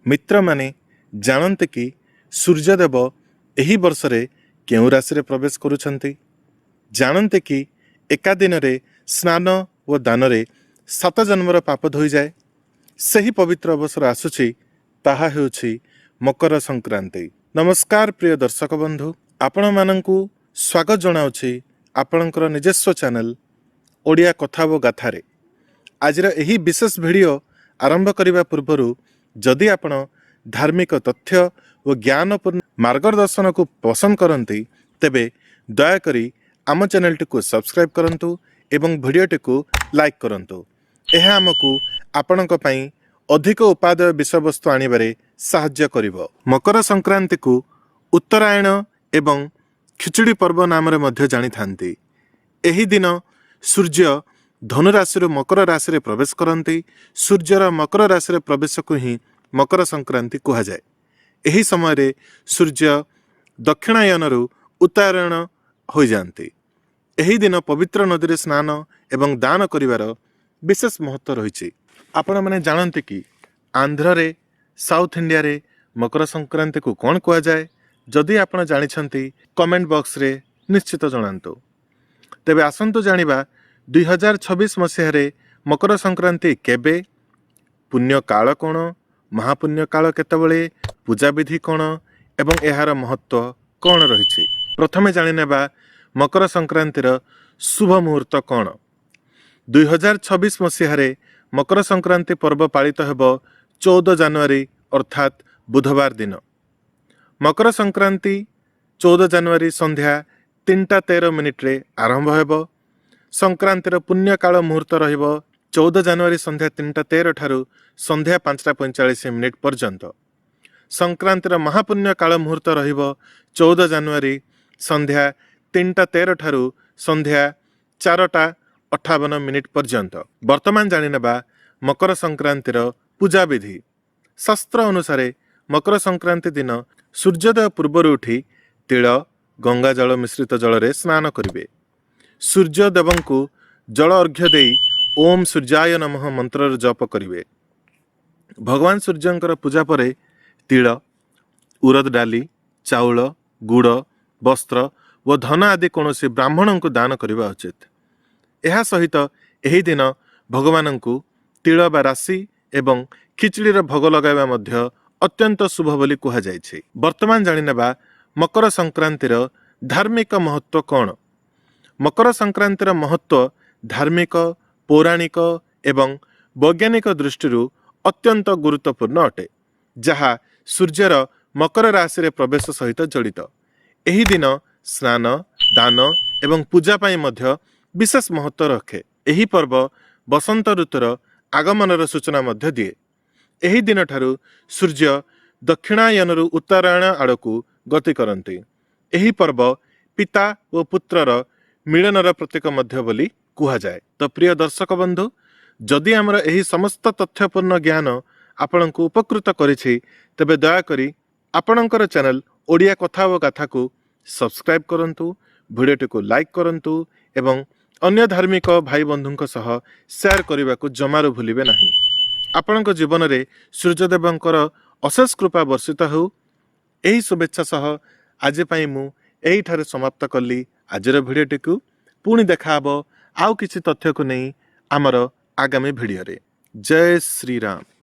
मित्र माने जानते कि सूर्यदेव एही वर्षरे केउं राशि प्रवेश करुछंती। जानते कि एका दिन रे स्नान व दान रे 7 जन्मर पाप धोई जाए। सही पवित्र अवसर आसुछि ताहा हेउछि मकर संक्रांति। नमस्कार प्रिय दर्शक बंधु, आपण मानंकु स्वागत जनाउछि आपणकर निजस्व चैनल ओडिया कथा व गाथारे। आजर एही विशेष वीडियो आरंभ करने पूर्व जदि आपण धार्मिक तथ्य व ज्ञानपूर्ण मार्गदर्शन को पसंद करती तेबे दयाकरी आम चैनल को सब्सक्राइब करंतु एवं वीडियोटी को लाइक करंतु। यह आमको आपणक पई अधिक उपादेय विषय वस्तु आनिबारे साहाय्य करिवो। मकर संक्रांति को उत्तरायण एवं खिचड़ी पर्व नाम रे मध्य जानी थांती। एही दिन सूर्य धनु राशि मकर राशि रे प्रवेश करती। सूर्यर मकर राशि रे प्रवेश को ही मकर संक्रांति कहा जाए। एही समय रे सूर्य दक्षिणायन रु उत्तरायण हो जाती। एही दिन पवित्र नदी रे स्नान एवं दान करिवार विशेष महत्व रही। आपण माने जानते कि आंध्र रे साउथ इंडिया रे मकर संक्रांति को कौन कहा जाए? जदि आपण जानिछंती कमेंट बॉक्स रे निश्चित जणांतु। तेबे आसंतु जानिबा 2026 मसीह रे मकर संक्रांति केबे, पुण्य काल कौन, महापुण्य काल केतबेले, पूजा विधि कौन एवं एहार महत्व कौन रही। प्रथमे जानिनेबा मकर संक्रांतिर शुभ मुहूर्त कौन। 2026 मसीह रे मकर संक्रांति पर्व पालित हेबो 14 जनवरी अर्थात बुधवार दिन। मकर संक्रांति 14 जनवरी संध्या 3:13 रे आरंभ हेबो। संक्रांतिर पुण्य काल मुहूर्त रहिबो 14 जनवरी संध्या 3:13 ठारू संध्या 5:45 पर्यंत। संक्रांतिर महापुण्य काल मुहूर्त रहिबो 14 जनवरी संध्या 3:13 ठारू संध्या 4:58 पर्यंत। वर्तमान जानिनेबा मकर संक्रांतिर पूजा विधि। शास्त्र अनुसार मकर संक्रांति दिन सूर्योदय पूर्व उठी तिल गंगा जल मिश्रित जल रे स्नान करिवे। सूर्यदेव को जल अर्घ्य दे ओम सूर्याय नमः मंत्र जप करिवे। भगवान सूर्यंकर पूजा परे तिल, उरद डाली, चाउल, गुड़, वस्त्र व धन आदि कौनसी ब्राह्मण को दान करने उचित। यह सहित यही दिन भगवान को तिल बा राशि एवं खिचड़ीर भोग लगाइबा मध्य अत्यंत शुभ बोली कहा जायछि। वर्तमान जानिनेबा मकर संक्रांतिर धार्मिक महत्व कौन। मकर संक्रांतिर महत्व धार्मिक, पौराणिक एवं वैज्ञानिक दृष्टि अत्यंत गुरुत्वपूर्ण अटे, जहा सूर्यर मकर राशि रे प्रवेश सहित जड़ित। एही दिन स्नान, दान एवं पूजा पाई मध्य विशेष महत्व रखे। एही पर्व बसंत ऋतुर आगमनर सूचना मध्य दिए। एही दिन ठारू सूर्य दक्षिणायन रु उत्तरायण आड़कू गति करती। एही पर्व पिता व पुत्रर मिलनर प्रतीक मध्य बोली कहा जाए। तो प्रिय दर्शक बंधु, जदि आमर एही समस्त तथ्यपूर्ण ज्ञान आपण को उपकृत करिछि तेबे दयाकरी आपणकर चैनल ओडिया कथा व गाथा को सब्सक्राइब करंतु, वीडियोटी को लाइक करंतु एवं अन्य धार्मिक भाई बंधुंक सह शेयर करने को जमारू भूलिबे नहीं। आपणक जीवन रे सूर्यदेवंकर अशेष कृपा वर्षित हो। एही शुभेच्छा सह आज पई मु एही ठारे समाप्त कली आजर वीडियोटी को। पुणी देखा हबो आउ किछि तथ्य को नहीं आमर आगामी वीडियो रे। जय श्री राम।